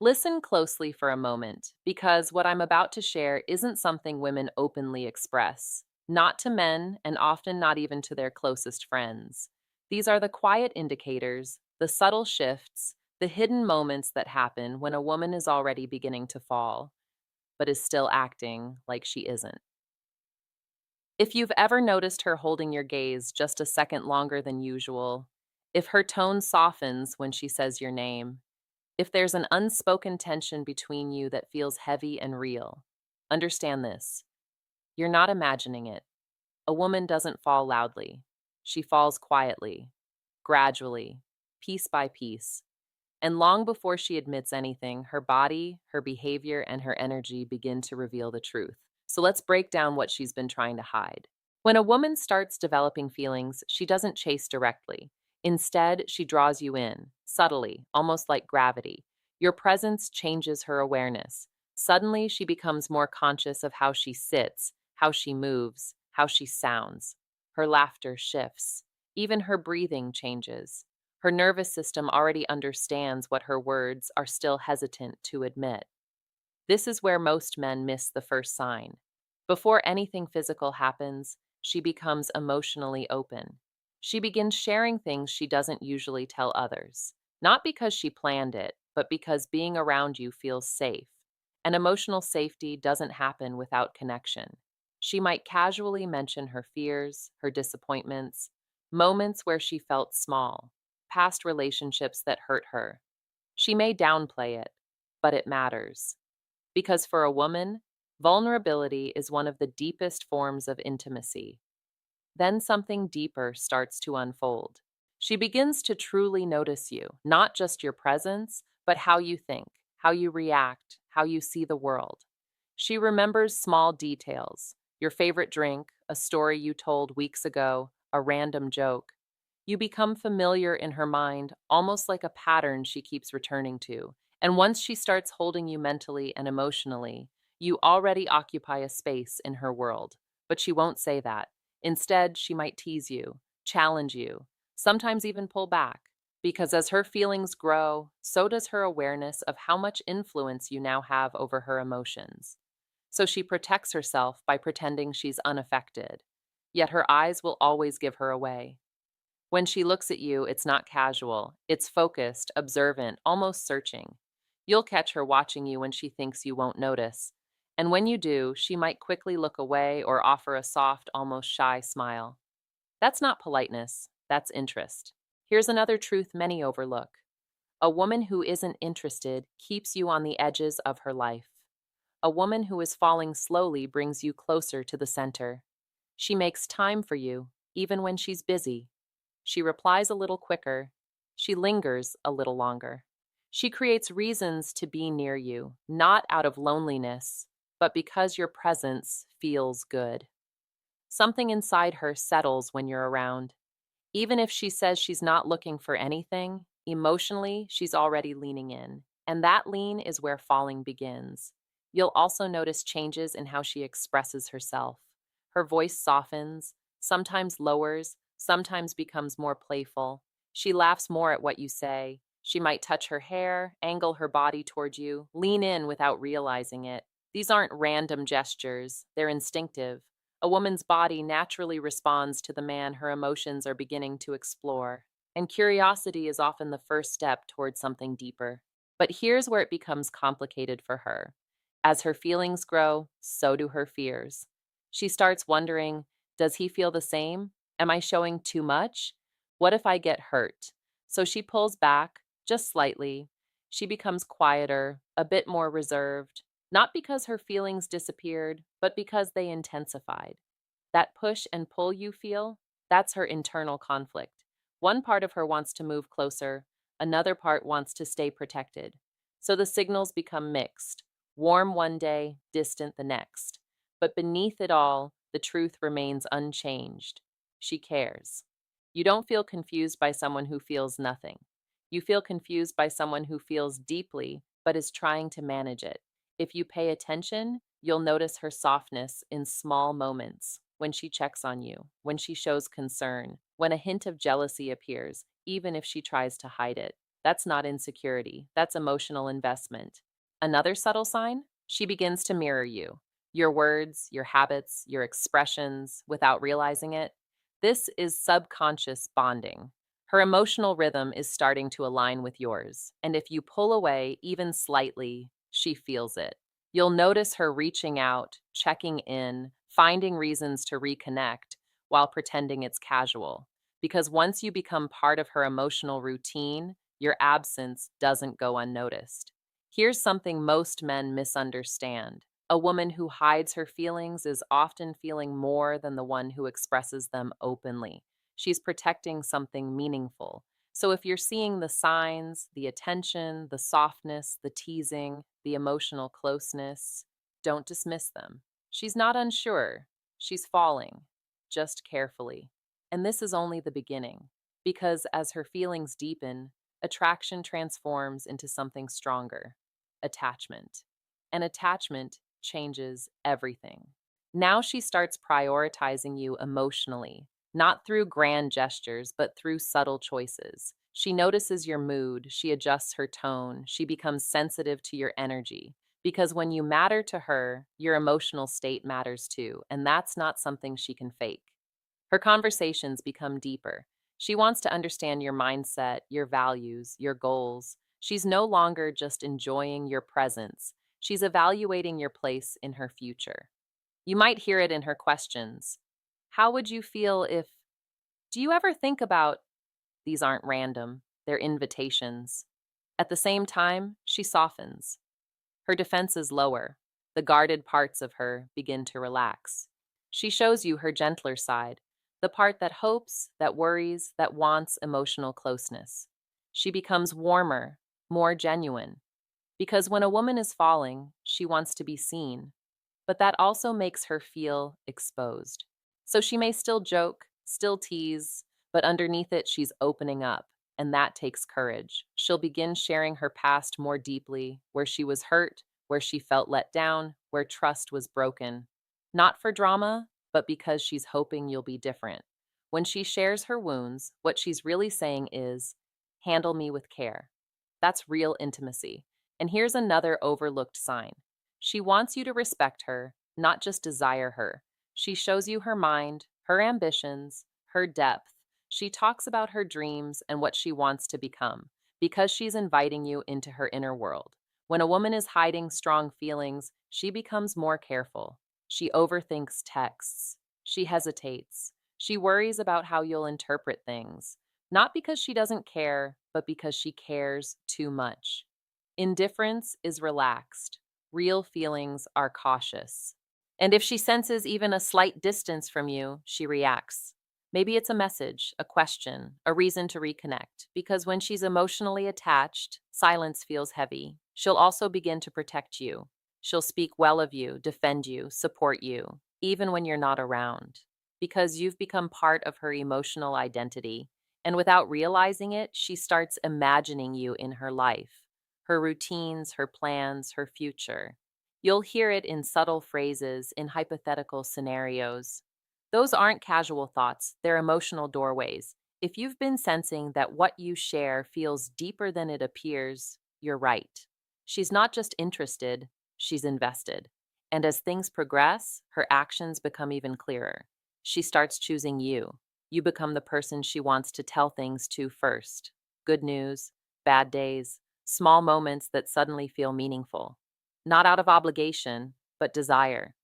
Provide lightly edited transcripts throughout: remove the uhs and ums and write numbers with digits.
Listen closely for a moment, because what I'm about to share isn't something women openly express, not to men, and often not even to their closest friends. These are the quiet indicators, the subtle shifts, the hidden moments that happen when a woman is already beginning to fall, but is still acting like she isn't. If you've ever noticed her holding your gaze just a second longer than usual, if her tone softens when she says your name, if there's an unspoken tension between you that feels heavy and real, understand this. You're not imagining it. A woman doesn't fall loudly. She falls quietly, gradually, piece by piece. And long before she admits anything, her body, her behavior, and her energy begin to reveal the truth. So let's break down what she's been trying to hide. When a woman starts developing feelings, she doesn't chase directly. Instead, she draws you in, subtly, almost like gravity. Your presence changes her awareness. Suddenly, she becomes more conscious of how she sits, how she moves, how she sounds. Her laughter shifts. Even her breathing changes. Her nervous system already understands what her words are still hesitant to admit. This is where most men miss the first sign. Before anything physical happens, she becomes emotionally open. She begins sharing things she doesn't usually tell others, not because she planned it, but because being around you feels safe. And emotional safety doesn't happen without connection. She might casually mention her fears, her disappointments, moments where she felt small, past relationships that hurt her. She may downplay it, but it matters. Because for a woman, vulnerability is one of the deepest forms of intimacy. Then something deeper starts to unfold. She begins to truly notice you, not just your presence, but how you think, how you react, how you see the world. She remembers small details, your favorite drink, a story you told weeks ago, a random joke. You become familiar in her mind, almost like a pattern she keeps returning to. And once she starts holding you mentally and emotionally, you already occupy a space in her world. But she won't say that. Instead, she might tease you, challenge you, sometimes even pull back. Because as her feelings grow, so does her awareness of how much influence you now have over her emotions. So she protects herself by pretending she's unaffected. Yet her eyes will always give her away. When she looks at you, it's not casual. It's focused, observant, almost searching. You'll catch her watching you when she thinks you won't notice. And when you do, she might quickly look away or offer a soft, almost shy smile. That's not politeness, that's interest. Here's another truth many overlook. A woman who isn't interested keeps you on the edges of her life. A woman who is falling slowly brings you closer to the center. She makes time for you, even when she's busy. She replies a little quicker. She lingers a little longer. She creates reasons to be near you, not out of loneliness, but because your presence feels good. Something inside her settles when you're around. Even if she says she's not looking for anything, emotionally, she's already leaning in. And that lean is where falling begins. You'll also notice changes in how she expresses herself. Her voice softens, sometimes lowers, sometimes becomes more playful. She laughs more at what you say. She might touch her hair, angle her body toward you, lean in without realizing it. These aren't random gestures, they're instinctive. A woman's body naturally responds to the man her emotions are beginning to explore, and curiosity is often the first step towards something deeper. But here's where it becomes complicated for her. As her feelings grow, so do her fears. She starts wondering, does he feel the same? Am I showing too much? What if I get hurt? So she pulls back, just slightly. She becomes quieter, a bit more reserved, not because her feelings disappeared, but because they intensified. That push and pull you feel, that's her internal conflict. One part of her wants to move closer, another part wants to stay protected. So the signals become mixed, warm one day, distant the next. But beneath it all, the truth remains unchanged. She cares. You don't feel confused by someone who feels nothing. You feel confused by someone who feels deeply, but is trying to manage it. If you pay attention, you'll notice her softness in small moments, when she checks on you, when she shows concern, when a hint of jealousy appears, even if she tries to hide it. That's not insecurity, that's emotional investment. Another subtle sign? She begins to mirror you. Your words, your habits, your expressions, without realizing it. This is subconscious bonding. Her emotional rhythm is starting to align with yours, and if you pull away even slightly, she feels it. You'll notice her reaching out, checking in, finding reasons to reconnect while pretending it's casual. Because once you become part of her emotional routine, your absence doesn't go unnoticed. Here's something most men misunderstand. A woman who hides her feelings is often feeling more than the one who expresses them openly. She's protecting something meaningful. So if you're seeing the signs, the attention, the softness, the teasing, the emotional closeness, don't dismiss them. She's not unsure. She's falling, just carefully. And this is only the beginning, because as her feelings deepen, attraction transforms into something stronger: attachment. And attachment changes everything. Now she starts prioritizing you emotionally, not through grand gestures, but through subtle choices. She notices your mood, she adjusts her tone, she becomes sensitive to your energy. Because when you matter to her, your emotional state matters too, and that's not something she can fake. Her conversations become deeper. She wants to understand your mindset, your values, your goals. She's no longer just enjoying your presence, she's evaluating your place in her future. You might hear it in her questions. How would you feel if? Do you ever think about? These aren't random, they're invitations. At the same time, she softens. Her defenses lower. The guarded parts of her begin to relax. She shows you her gentler side, the part that hopes, that worries, that wants emotional closeness. She becomes warmer, more genuine. Because when a woman is falling, she wants to be seen, but that also makes her feel exposed. So she may still joke, still tease, but underneath it, she's opening up, and that takes courage. She'll begin sharing her past more deeply, where she was hurt, where she felt let down, where trust was broken. Not for drama, but because she's hoping you'll be different. When she shares her wounds, what she's really saying is, handle me with care. That's real intimacy. And here's another overlooked sign: she wants you to respect her, not just desire her. She shows you her mind, her ambitions, her depth. She talks about her dreams and what she wants to become, because she's inviting you into her inner world. When a woman is hiding strong feelings, she becomes more careful. She overthinks texts. She hesitates. She worries about how you'll interpret things, not because she doesn't care, but because she cares too much. Indifference is relaxed. Real feelings are cautious. And if she senses even a slight distance from you, she reacts. Maybe it's a message, a question, a reason to reconnect, because when she's emotionally attached, silence feels heavy. She'll also begin to protect you. She'll speak well of you, defend you, support you, even when you're not around, because you've become part of her emotional identity. And without realizing it, she starts imagining you in her life, her routines, her plans, her future. You'll hear it in subtle phrases, in hypothetical scenarios. Those aren't casual thoughts, they're emotional doorways. If you've been sensing that what you share feels deeper than it appears, you're right. She's not just interested, she's invested. And as things progress, her actions become even clearer. She starts choosing you. You become the person she wants to tell things to first. Good news, bad days, small moments that suddenly feel meaningful. Not out of obligation, but desire.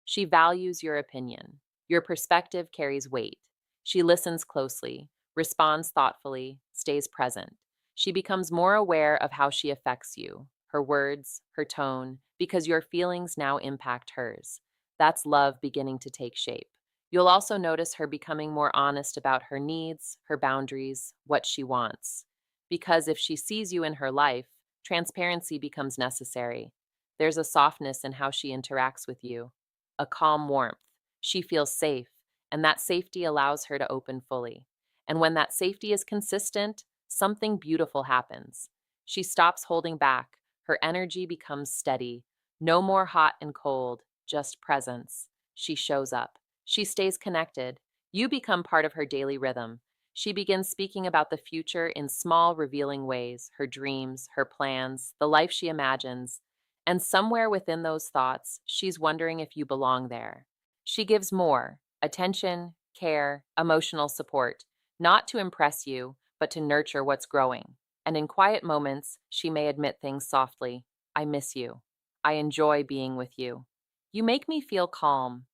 She values your opinion. Your perspective carries weight. She listens closely, responds thoughtfully, stays present. She becomes more aware of how she affects you, her words, her tone, because your feelings now impact hers. That's love beginning to take shape. You'll also notice her becoming more honest about her needs, her boundaries, what she wants. Because if she sees you in her life, transparency becomes necessary. There's a softness in how she interacts with you, a calm warmth. She feels safe, and that safety allows her to open fully. And when that safety is consistent, something beautiful happens. She stops holding back, her energy becomes steady. No more hot and cold, just presence. She shows up. She stays connected. You become part of her daily rhythm. She begins speaking about the future in small, revealing ways, her dreams, her plans, the life she imagines. And somewhere within those thoughts, she's wondering if you belong there. She gives more attention, care, emotional support, not to impress you, but to nurture what's growing. And in quiet moments, she may admit things softly. I miss you. I enjoy being with you. You make me feel calm.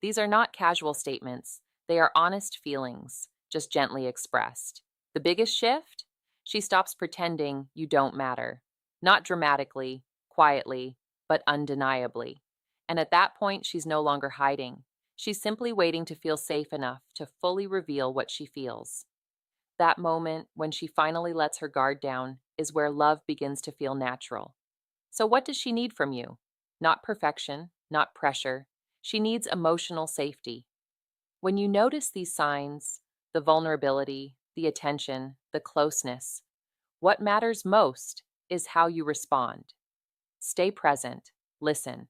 These are not casual statements, they are honest feelings, just gently expressed. The biggest shift? She stops pretending you don't matter. Not dramatically, quietly, but undeniably. And at that point, she's no longer hiding. She's simply waiting to feel safe enough to fully reveal what she feels. That moment, when she finally lets her guard down, is where love begins to feel natural. So, what does she need from you? Not perfection, not pressure. She needs emotional safety. When you notice these signs, the vulnerability, the attention, the closeness, what matters most is how you respond. Stay present, listen,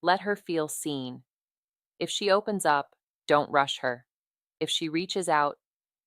let her feel seen. If she opens up, don't rush her. If she reaches out,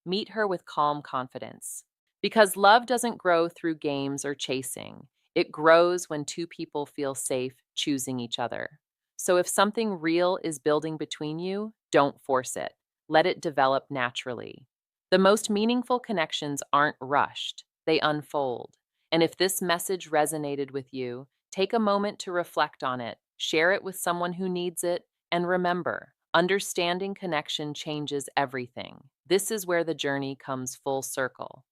meet her with calm confidence. Because love doesn't grow through games or chasing, it grows when two people feel safe choosing each other. So if something real is building between you, don't force it. Let it develop naturally. The most meaningful connections aren't rushed, they unfold. And if this message resonated with you, take a moment to reflect on it, share it with someone who needs it, and remember, understanding connection changes everything. This is where the journey comes full circle.